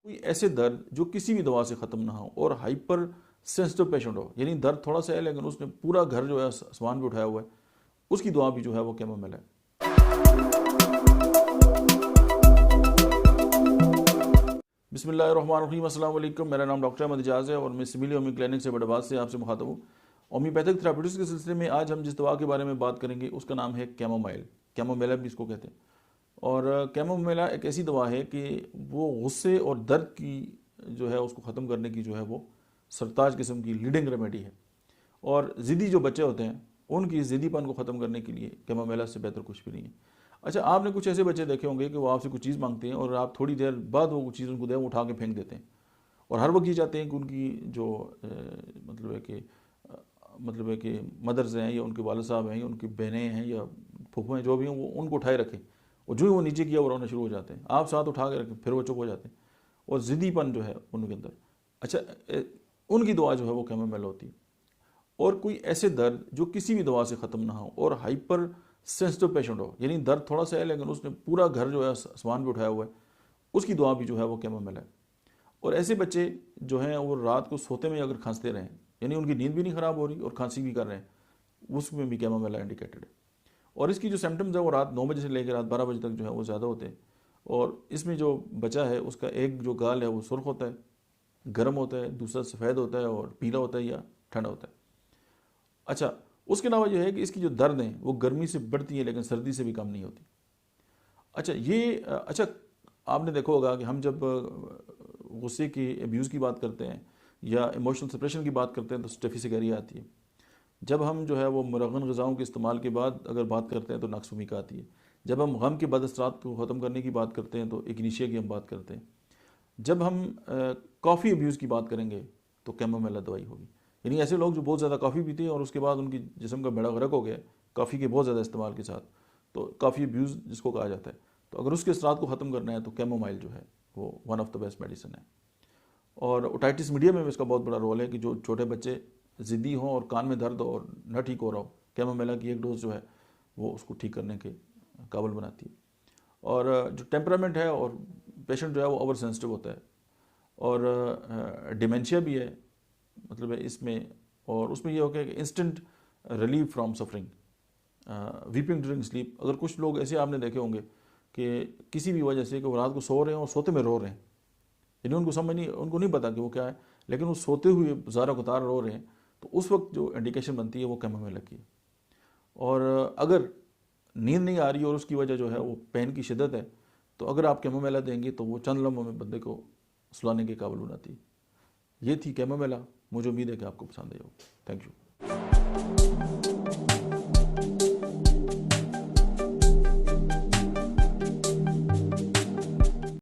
कोई ऐसे दर्द जो किसी भी दवा से ख़त्म ना हो और हाइपर सेंसिटिव पेशेंट हो, यानी दर्द थोड़ा सा है लेकिन उसने पूरा घर जो है आसमान पे उठाया हुआ है, उसकी दवा भी जो है वो कैमोमाइल है। बिस्मिल्लाहिर्रहमानिर्रहीम, अस्सलाम वालेकुम। मेरा नाम डॉक्टर अहमद इजाज़ है और मैं सिविल होम्यो क्लिनिक से बड़बाद से आपसे मुखातब हूँ। होम्योपैथिक थेरापीटिक्स के सिलसिले में आज हम जिस दवा के बारे में बात करेंगे उसका नाम है कैमोमाइल। कैमोमाइला भी इसको कहते हैं। और कैमोमाइला एक ऐसी दवा है कि वो गुस्से और दर्द की जो है उसको ख़त्म करने की जो है वो सरताज किस्म की लीडिंग रेमेडी है। और ज़िद्दी जो बच्चे होते हैं उनकी ज़िद्दीपन को ख़त्म करने के लिए कैमोमाइला से बेहतर कुछ भी नहीं है। अच्छा, आपने कुछ ऐसे बच्चे देखे होंगे कि वो आपसे कुछ चीज़ मांगते हैं और आप थोड़ी देर बाद वो चीज़ उनको दें, वो उठा के फेंक देते हैं और हर वक्त ये चाहते हैं कि उनकी जो मतलब है कि मदर्स हैं या उनके वालिद साहब हैं या उनकी बहनें हैं या फूफू हैं, जो भी हों, वो उनको उठाए रखें और जो ही वो नीचे किया वो रोना शुरू हो जाते हैं। आप साथ उठा के रखें, फिर वो चुप हो जाते हैं और ज़िद्दीपन जो है उनके अंदर। अच्छा, उनकी दुआ जो है वो कैमोमाइल होती है। और कोई ऐसे दर्द जो किसी भी दवा से ख़त्म ना हो और हाइपर सेंसिटिव पेशेंट हो, यानी दर्द थोड़ा सा है लेकिन उसने पूरा घर जो है आसमान पे उठाया हुआ है, उसकी दुआ भी जो है वो कैमोमाइल है। और ऐसे बच्चे जो हैं वो रात को सोते में अगर खांसते रहें, यानी उनकी नींद भी नहीं ख़राब हो रही और खांसी भी कर रहे हैं, उसमें भी कैमोमाइल इंडिकेटेड है। और इसकी जो सिम्टम्स है वो रात 9 बजे से लेकर रात 12 बजे तक जो है वो ज़्यादा होते हैं। और इसमें जो बच्चा है उसका एक जो गाल है वो सुर्ख होता है, गर्म होता है, दूसरा सफ़ेद होता है और पीला होता है या ठंडा होता है। अच्छा, उसके अलावा यह है कि इसकी जो दर्द हैं वो गर्मी से बढ़ती है लेकिन सर्दी से भी कम नहीं होती। अच्छा, आपने देखा होगा कि हम जब गुस्से की अब्यूज़ की बात करते हैं या इमोशनल सप्रेशन की बात करते हैं तो स्टेफिसिगेरिया आती है। जब हम जो है वो मुरगन ग़िज़ाओं के इस्तेमाल के बाद अगर बात करते हैं तो नक्सुमिका आती है। जब हम गम के बद असरात को ख़त्म करने की बात करते हैं तो इग्निशिया की हम बात करते हैं। जब हम कॉफ़ी अब्यूज़ की बात करेंगे तो कैमोमाइला दवाई होगी। यानी ऐसे लोग जो बहुत ज़्यादा कॉफ़ी पीते हैं और उसके बाद उनकी जिस्म का बेड़ा गर्क हो गया कॉफ़ी के बहुत ज़्यादा इस्तेमाल के साथ, तो कॉफ़ी अब्यूज़ जिसको कहा जाता है, तो अगर उसके असरात को ख़त्म करना है तो कैमोमाइल जो है वो one of the best medicine है। और ओटाइटिस मीडिया में भी इसका बहुत बड़ा रोल है कि जो छोटे बच्चे ज़िद्दी हों और कान में दर्द हो और न ठीक हो रहा हो, कैमोमाइला की एक डोज जो है वो उसको ठीक करने के काबिल बनाती है। और जो टेम्परामेंट है और पेशेंट जो है वो ओवर सेंसिटिव होता है और डिमेंशिया भी है, मतलब है इसमें। और उसमें ये हो गया कि instant relief from suffering, weeping during sleep. अगर कुछ लोग ऐसे आपने देखे होंगे कि किसी भी वजह से कि वो रात को सो रहे हैं और सोते में रो रहे हैं, यानी उनको नहीं पता कि वो क्या है, लेकिन वो सोते हुए ज़ारा कतार रो रहे हैं, तो उस वक्त जो इंडिकेशन बनती है वो कैमोमाइला की है। और अगर नींद नहीं आ रही और उसकी वजह जो है वो पेन की शिद्दत है, तो अगर आप कैमोमाइला देंगे तो वो चंद लम्हों में बंदे को सुलाने के काबिल बनाती है। ये थी कैमोमाइला। मुझे उम्मीद है कि आपको पसंद आई होगी। Thank you.